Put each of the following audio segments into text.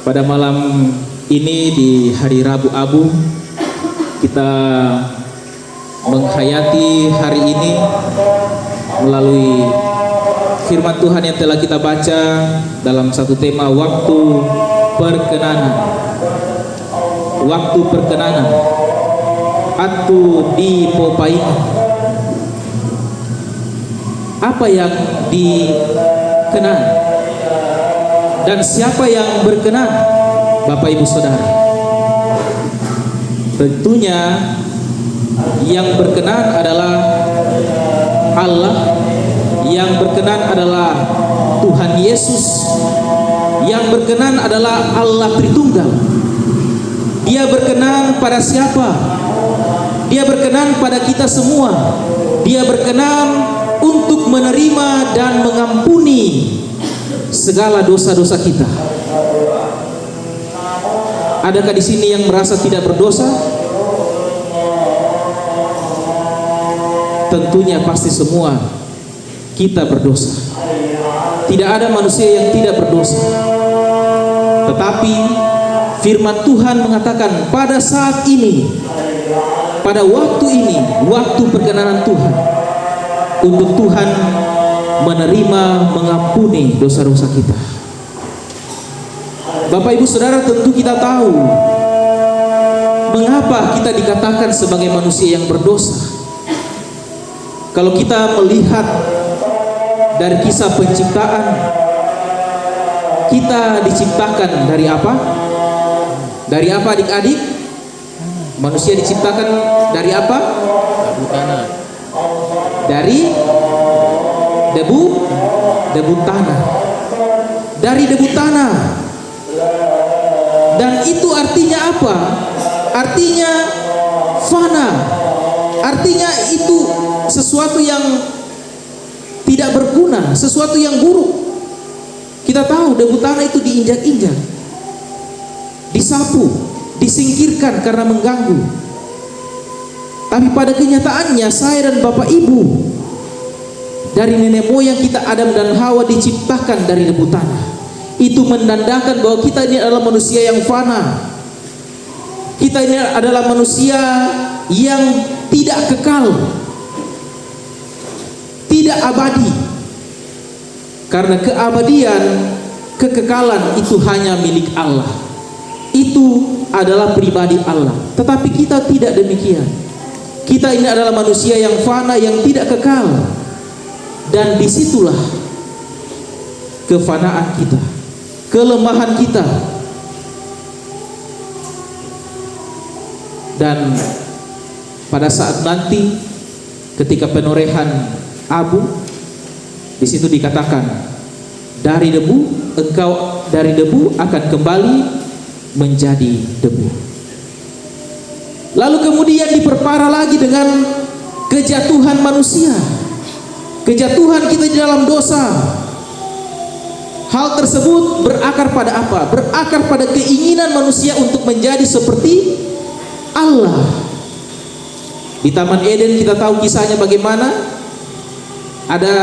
Pada malam ini di hari Rabu Abu, kita menghayati hari ini melalui firman Tuhan yang telah kita baca dalam satu tema waktu perkenanan. Waktu perkenanan atau dipopaina. Apa yang dikenan dan siapa yang berkenan, Bapak Ibu Saudara? Tentunya yang berkenan adalah Allah, yang berkenan adalah Tuhan Yesus, yang berkenan adalah Allah Tritunggal. Dia berkenan pada siapa? Dia berkenan pada kita semua. Dia berkenan untuk menerima dan mengampuni segala dosa-dosa kita. Adakah di sini yang merasa tidak berdosa? Tentunya pasti semua kita berdosa. Tidak ada manusia yang tidak berdosa. Tetapi firman Tuhan mengatakan pada saat ini, pada waktu ini, waktu perkenanan Tuhan, untuk Tuhan menerima, mengampuni dosa-dosa kita. Bapak Ibu Saudara, tentu kita tahu mengapa kita dikatakan sebagai manusia yang berdosa. Kalau kita melihat dari kisah penciptaan, kita diciptakan dari apa? Dari apa adik-adik? Manusia diciptakan dari apa? Dari debu tanah. Dari debu tanah. Dan itu artinya apa? Artinya fana. Artinya itu sesuatu yang tidak berguna, sesuatu yang buruk. Kita tahu debu tanah itu diinjak-injak, disapu, disingkirkan karena mengganggu. Tapi pada kenyataannya saya dan Bapak Ibu dari nenek moyang kita Adam dan Hawa diciptakan dari debu tanah. Itu menandakan bahwa kita ini adalah manusia yang fana. Kita ini adalah manusia yang tidak kekal, tidak abadi. Karena keabadian, kekekalan itu hanya milik Allah. Itu adalah pribadi Allah. Tetapi kita tidak demikian. Kita ini adalah manusia yang fana, yang tidak kekal. Dan disitulah kefanaan kita, kelemahan kita. Dan pada saat nanti ketika penorehan abu, di situ dikatakan dari debu, engkau dari debu akan kembali menjadi debu. Lalu kemudian diperparah lagi dengan kejatuhan manusia, kejatuhan kita di dalam dosa. Hal tersebut berakar pada apa? Berakar pada keinginan manusia untuk menjadi seperti Allah. Di Taman Eden kita tahu kisahnya bagaimana. Ada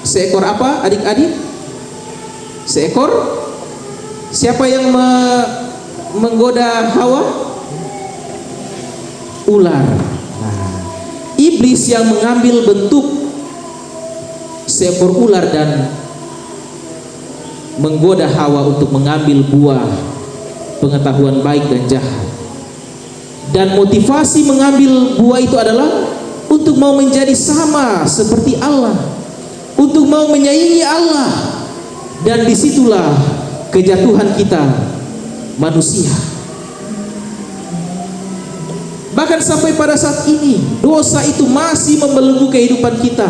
seekor apa adik-adik? Seekor? Siapa yang menggoda Hawa? Ular. Iblis yang mengambil bentuk seekor ular dan menggoda Hawa untuk mengambil buah pengetahuan baik dan jahat. Dan motivasi mengambil buah itu adalah untuk mau menjadi sama seperti Allah, untuk mau menyaingi Allah. Dan disitulah kejatuhan kita manusia. Bahkan sampai pada saat ini dosa itu masih membelenggu kehidupan kita.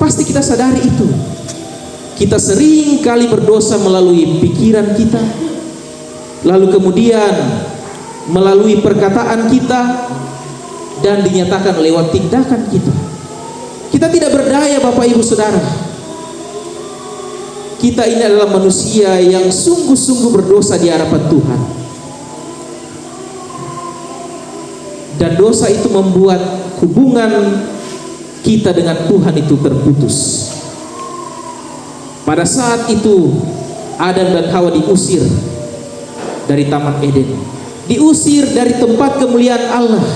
Pasti kita sadari itu. Kita sering kali berdosa melalui pikiran kita, lalu kemudian melalui perkataan kita, dan dinyatakan lewat tindakan kita. Kita tidak berdaya Bapak Ibu Saudara. Kita ini adalah manusia yang sungguh-sungguh berdosa di hadapan Tuhan. Dan dosa itu membuat hubungan kita dengan Tuhan itu terputus. Pada saat itu Adam dan Hawa diusir dari Taman Eden, diusir dari tempat kemuliaan Allah,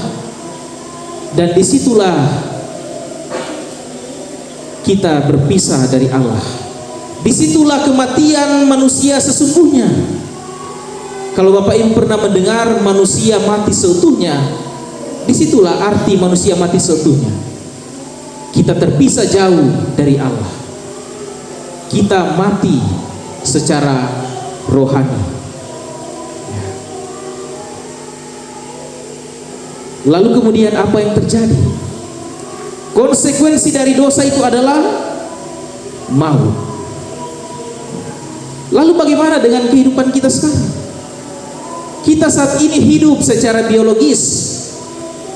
dan disitulah kita berpisah dari Allah. Disitulah kematian manusia sesungguhnya. Kalau Bapak Ibu pernah mendengar manusia mati seutuhnya, disitulah arti manusia mati seutuhnya. Kita terpisah jauh dari Allah. Kita mati secara rohani. Lalu kemudian apa yang terjadi? Konsekuensi dari dosa itu adalah maut. Lalu bagaimana dengan kehidupan kita sekarang? Kita saat ini hidup secara biologis.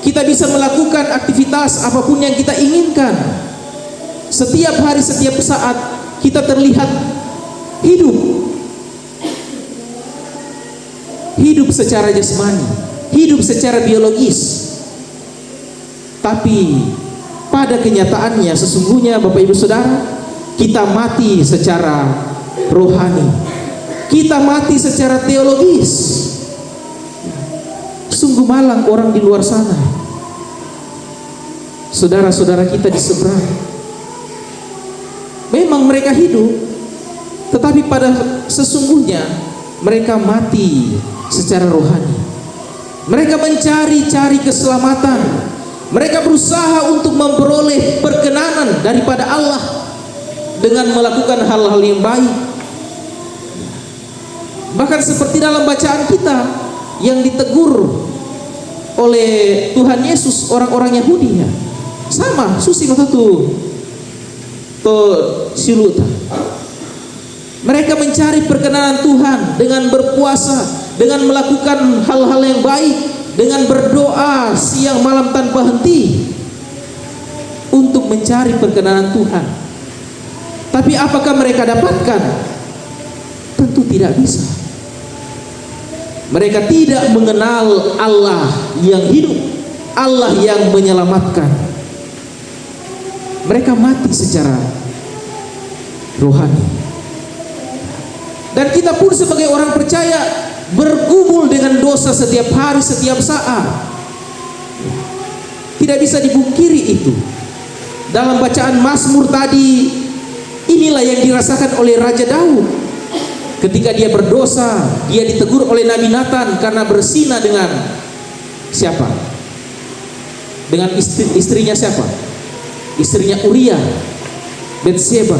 Kita bisa melakukan aktivitas apapun yang kita inginkan. Setiap hari, setiap saat kita terlihat hidup secara jasmani, hidup secara biologis. Tapi pada kenyataannya sesungguhnya Bapak Ibu Saudara, kita mati secara rohani, kita mati secara teologis. Sungguh malang orang di luar sana, saudara-saudara kita di seberang. Memang mereka hidup, tetapi pada sesungguhnya mereka mati secara rohani. Mereka mencari-cari keselamatan. Mereka berusaha untuk memperoleh perkenanan daripada Allah dengan melakukan hal-hal yang baik. Bahkan seperti dalam bacaan kita yang ditegur oleh Tuhan Yesus orang-orang Yahudi, ya. Sama, susi mata tu siluta. Mereka mencari perkenanan Tuhan dengan berpuasa, dengan melakukan hal-hal yang baik, dengan berdoa siang malam tanpa henti untuk mencari perkenanan Tuhan. Tapi apakah mereka dapatkan? Tentu tidak bisa. Mereka tidak mengenal Allah yang hidup, Allah yang menyelamatkan. Mereka mati secara rohani. Dan kita pun sebagai orang percaya bergumul dengan dosa setiap hari, setiap saat. Tidak bisa dipungkiri itu. Dalam bacaan Mazmur tadi, inilah yang dirasakan oleh Raja Daud. Ketika dia berdosa, dia ditegur oleh Nabi Nathan karena berzina dengan siapa? Dengan istrinya siapa? Istrinya Uria, Bathsheba.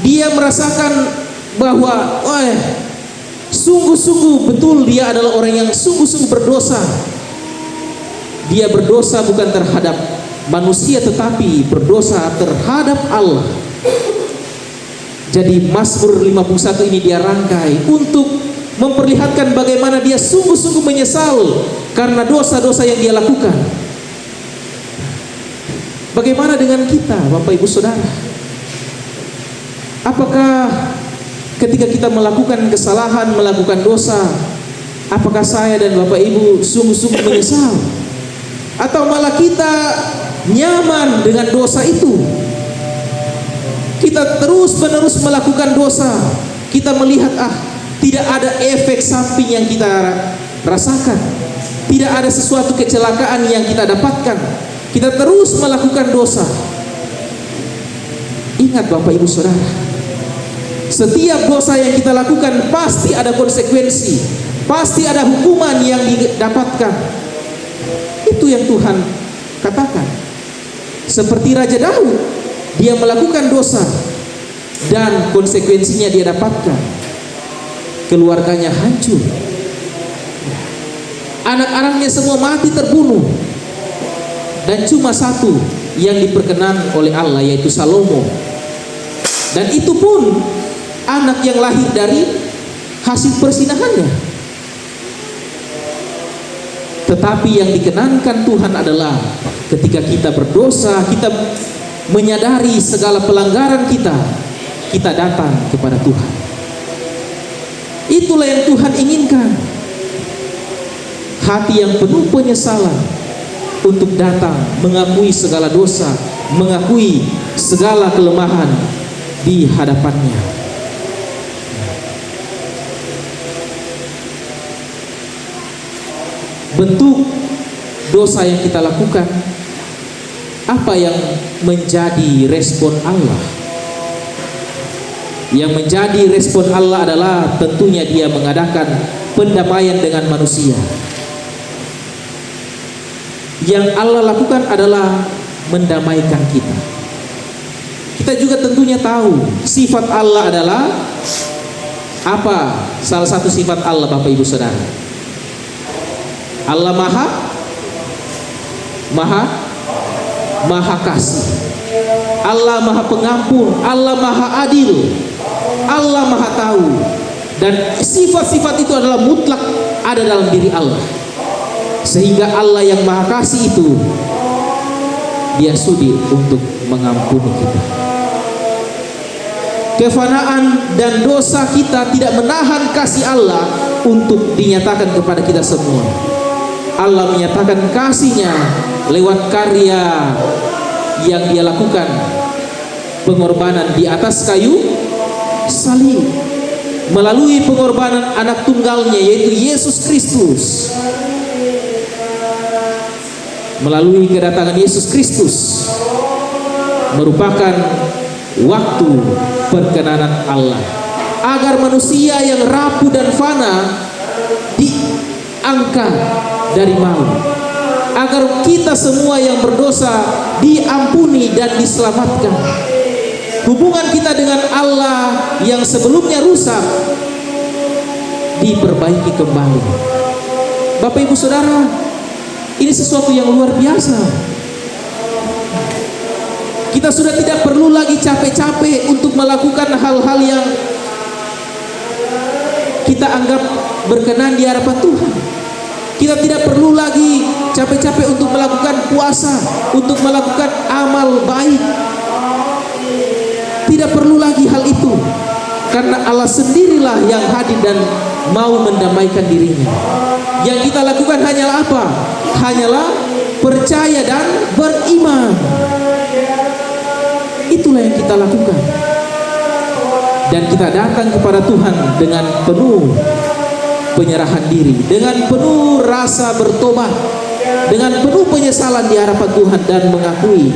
Dia merasakan bahwa sungguh-sungguh betul dia adalah orang yang sungguh-sungguh berdosa. Dia berdosa bukan terhadap manusia, tetapi berdosa terhadap Allah. Jadi Mazmur 51 ini dia rangkai untuk memperlihatkan bagaimana dia sungguh-sungguh menyesal karena dosa-dosa yang dia lakukan. Bagaimana dengan kita, Bapak Ibu Saudara? Apakah ketika kita melakukan kesalahan, melakukan dosa, apakah saya dan Bapak Ibu sungguh-sungguh menyesal? Atau malah kita nyaman dengan dosa itu? Kita terus-menerus melakukan dosa. Kita melihat tidak ada efek samping yang kita rasakan. Tidak ada sesuatu kecelakaan yang kita dapatkan. Kita terus melakukan dosa. Ingat Bapak Ibu Saudara, setiap dosa yang kita lakukan pasti ada konsekuensi, pasti ada hukuman yang didapatkan. Itu yang Tuhan katakan. Seperti Raja Daud, dia melakukan dosa dan konsekuensinya dia dapatkan. Keluarganya hancur, anak-anaknya semua mati terbunuh, dan cuma satu yang diperkenan oleh Allah, yaitu Salomo. Dan itu pun anak yang lahir dari hasil persinahannya. Tetapi yang dikenankan Tuhan adalah ketika kita berdosa, kita menyadari segala pelanggaran kita, kita datang kepada Tuhan. Itulah yang Tuhan inginkan. Hati yang penuh penyesalan untuk datang mengakui segala dosa, mengakui segala kelemahan di hadapannya. bentuk dosa yang kita lakukan, apa yang menjadi respon Allah? Yang menjadi respon Allah adalah tentunya Dia mengadakan pendamaian dengan manusia. Yang Allah lakukan adalah mendamaikan kita. Kita juga tentunya tahu sifat Allah adalah apa? Salah satu sifat Allah, Bapak Ibu Saudara, Allah maha kasih, Allah maha pengampun, Allah maha adil, Allah maha tahu. Dan sifat-sifat itu adalah mutlak ada dalam diri Allah. Sehingga Allah yang maha kasih itu, Dia sudi untuk mengampuni kita. Kefanaan dan dosa kita tidak menahan kasih Allah untuk dinyatakan kepada kita semua. Allah menyatakan kasih-Nya lewat karya yang Dia lakukan, pengorbanan di atas kayu salib, melalui pengorbanan anak tunggalnya yaitu Yesus Kristus. Melalui kedatangan Yesus Kristus merupakan waktu perkenanan Allah agar manusia yang rapuh dan fana diangkat dari maut, agar kita semua yang berdosa diampuni dan diselamatkan. Hubungan kita dengan Allah yang sebelumnya rusak diperbaiki kembali. Bapak Ibu Saudara, ini sesuatu yang luar biasa. Kita sudah tidak perlu lagi capek-capek untuk melakukan hal-hal yang kita anggap berkenan di hadapan Tuhan. Kita tidak perlu lagi capek-capek untuk melakukan puasa, untuk melakukan amal baik. Tidak perlu lagi hal itu, karena Allah sendirilah yang hadir dan mau mendamaikan dirinya. Yang kita lakukan hanyalah apa? Hanyalah percaya dan beriman. Itulah yang kita lakukan. Dan kita datang kepada Tuhan dengan penuh penyerahan diri, dengan penuh rasa bertobat, dengan penuh penyesalan di hadapan Tuhan dan mengakui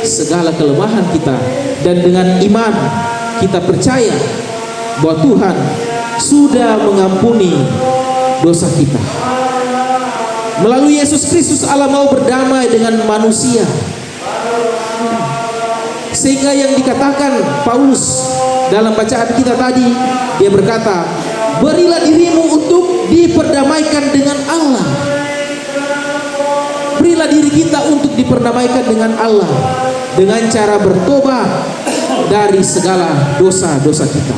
segala kelemahan kita. Dan dengan iman kita percaya bahwa Tuhan sudah mengampuni dosa kita. Melalui Yesus Kristus Allah mau berdamai dengan manusia. Sehingga yang dikatakan Paulus dalam bacaan kita tadi, dia berkata, berilah dirimu untuk diperdamaikan dengan Allah. Berilah diri kita untuk diperdamaikan dengan Allah dengan cara bertobat dari segala dosa-dosa kita.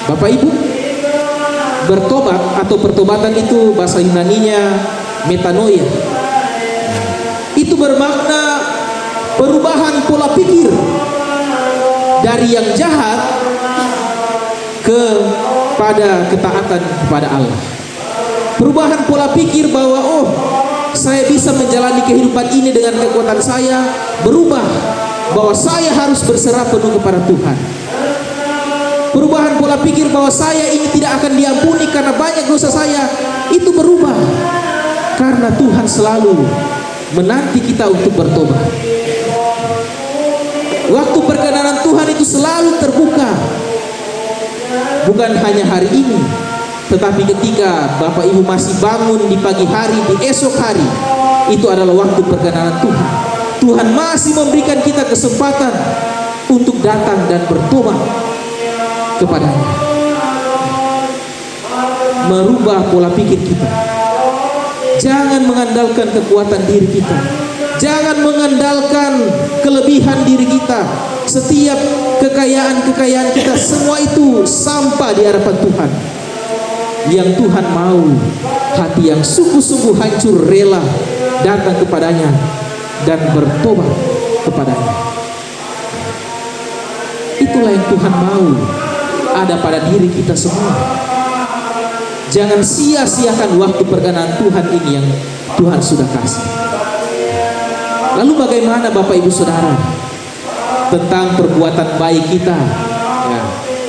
Bapak Ibu, bertobat atau pertobatan itu bahasa Yunaninya metanoia. Itu bermakna perubahan pola pikir dari yang jahat kepada ketaatan kepada Allah. Perubahan pola pikir bahwa saya bisa menjalani kehidupan ini dengan kekuatan saya, berubah bahwa saya harus berserah penuh kepada Tuhan. Perubahan pola pikir bahwa saya ini tidak akan diampuni karena banyak dosa saya, itu berubah karena Tuhan selalu menanti kita untuk bertobat. Waktu perkenanan Tuhan itu selalu terbuka, bukan hanya hari ini, tetapi ketika Bapak Ibu masih bangun di pagi hari, di esok hari, itu adalah waktu perkenanan Tuhan. Tuhan masih memberikan kita kesempatan untuk datang dan bertobat kepadanya, merubah pola pikir kita. Jangan mengandalkan kekuatan diri kita, jangan mengandalkan kelebihan diri kita. Setiap kekayaan kita, semua itu sampah di hadapan Tuhan. Yang Tuhan mau hati yang sungguh-sungguh hancur, rela datang kepadanya dan bertobat kepadanya. Itulah yang Tuhan mau ada pada diri kita semua. Jangan sia-siakan waktu perkenanan Tuhan ini yang Tuhan sudah kasih. Lalu bagaimana Bapak Ibu Saudara tentang perbuatan baik kita? Ya,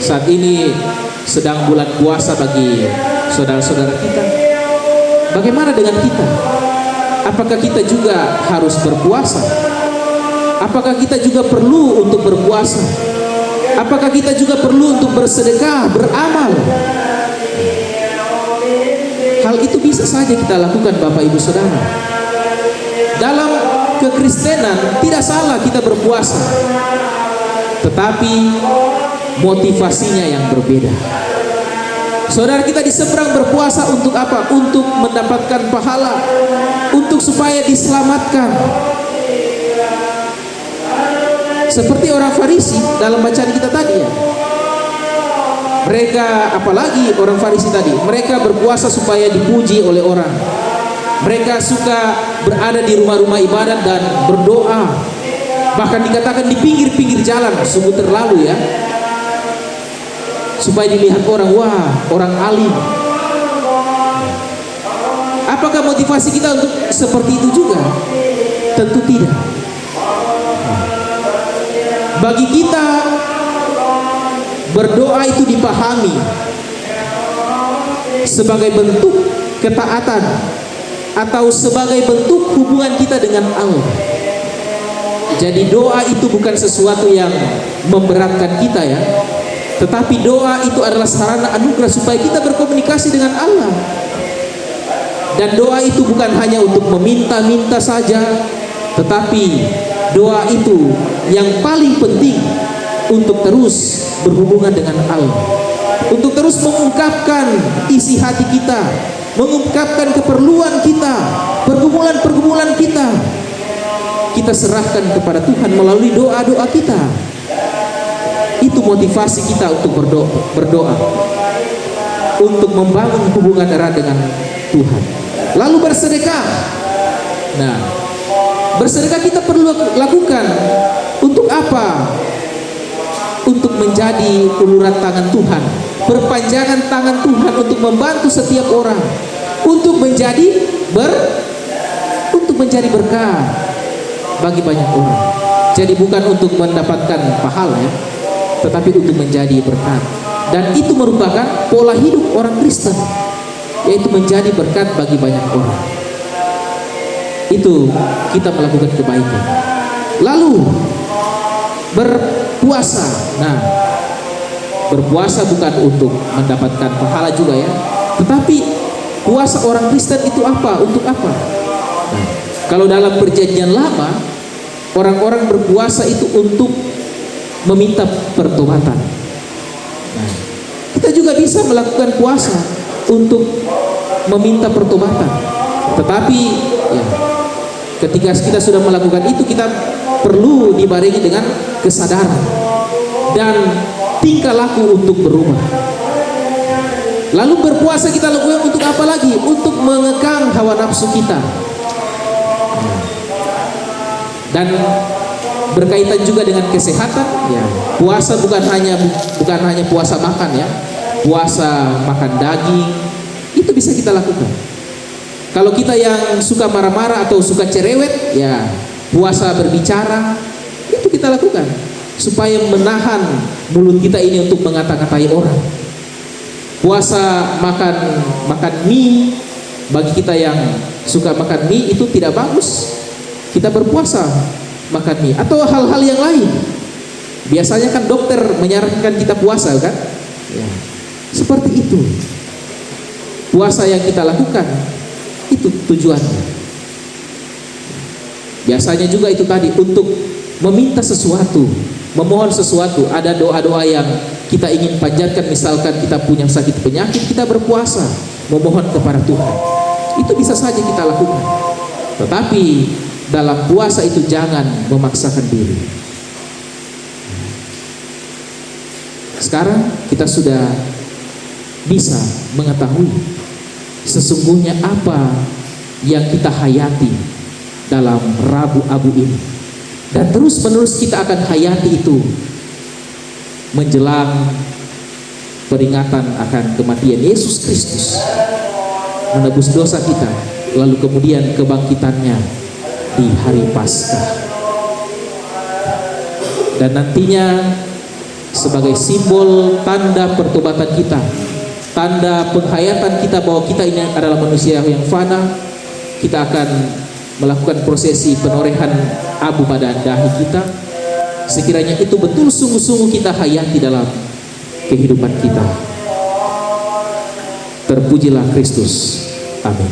saat ini sedang bulan puasa bagi saudara-saudara kita. Bagaimana dengan kita? Apakah kita juga harus berpuasa? Apakah kita juga perlu untuk berpuasa? Apakah kita juga perlu untuk bersedekah, beramal? Hal itu bisa saja kita lakukan, Bapak Ibu Saudara. Dalam kekristenan tidak salah kita berpuasa, tetapi motivasinya yang berbeda. Saudara kita di seberang berpuasa untuk apa? Untuk mendapatkan pahala, untuk supaya diselamatkan. Seperti orang Farisi dalam bacaan kita tadi ya. Mereka, apalagi orang Farisi tadi, mereka berpuasa supaya dipuji oleh orang. Mereka suka berada di rumah-rumah ibadat dan berdoa. Bahkan dikatakan di pinggir-pinggir jalan, sungguh terlalu ya. Supaya dilihat orang, wah, orang alim. Apakah motivasi kita untuk seperti itu juga? Tentu tidak. Bagi kita, berdoa itu dipahami sebagai bentuk ketaatan atau sebagai bentuk hubungan kita dengan Allah. Jadi doa itu bukan sesuatu yang memberatkan kita ya. Tetapi doa itu adalah sarana anugerah supaya kita berkomunikasi dengan Allah. Dan doa itu bukan hanya untuk meminta-minta saja, tetapi doa itu yang paling penting untuk terus berhubungan dengan Allah, untuk terus mengungkapkan isi hati kita, mengungkapkan keperluan kita, pergumulan-pergumulan kita. Kita serahkan kepada Tuhan melalui doa-doa kita. Itu motivasi kita untuk berdoa, untuk membangun hubungan erat dengan Tuhan. Lalu bersedekah. Nah, bersedekah kita perlu lakukan untuk apa? Untuk menjadi uluran tangan Tuhan, perpanjangan tangan Tuhan untuk membantu setiap orang, untuk menjadi berkah bagi banyak orang. Jadi bukan untuk mendapatkan pahala ya, tetapi untuk menjadi berkat. Dan itu merupakan pola hidup orang Kristen, yaitu menjadi berkat bagi banyak orang. Itu kita melakukan kebaikan. Lalu berpuasa. Nah, berpuasa bukan untuk mendapatkan pahala juga ya, tetapi puasa orang Kristen itu apa? Untuk apa? Nah, kalau dalam perjanjian lama, orang-orang berpuasa itu untuk meminta pertobatan. Nah, kita juga bisa melakukan puasa untuk meminta pertobatan. Tetapi ya, ketika kita sudah melakukan itu, kita perlu dibarengi dengan kesadaran dan tingkah laku untuk berubah. Lalu berpuasa kita lakukan untuk apa lagi? Untuk mengekang hawa nafsu kita. Dan berkaitan juga dengan kesehatan ya. Puasa bukan hanya puasa makan ya. Puasa makan daging itu bisa kita lakukan. Kalau kita yang suka marah-marah atau suka cerewet ya, puasa berbicara itu kita lakukan supaya menahan mulut kita ini untuk mengata-katai orang. Puasa makan mie, bagi kita yang suka makan mie itu tidak bagus. Kita berpuasa makan mie atau hal-hal yang lain. Biasanya kan dokter menyarankan kita puasa kan? Ya. Seperti itu. Puasa yang kita lakukan itu tujuannya. Biasanya juga itu tadi untuk meminta sesuatu, memohon sesuatu. Ada doa-doa yang kita ingin panjatkan, misalkan kita punya sakit penyakit, kita berpuasa memohon kepada Tuhan. Itu bisa saja kita lakukan. Tetapi dalam puasa itu jangan memaksakan diri. Sekarang kita sudah bisa mengetahui sesungguhnya apa yang kita hayati dalam Rabu Abu ini, dan terus menerus kita akan hayati itu menjelang peringatan akan kematian Yesus Kristus, menebus dosa kita, lalu kemudian kebangkitannya di hari Paskah. Dan nantinya sebagai simbol tanda pertobatan kita, tanda penghayatan kita bahwa kita ini adalah manusia yang fana. Kita akan melakukan prosesi penorehan abu pada dahi kita. Sekiranya itu betul sungguh-sungguh kita hayati dalam kehidupan kita. Terpujilah Kristus. Amin.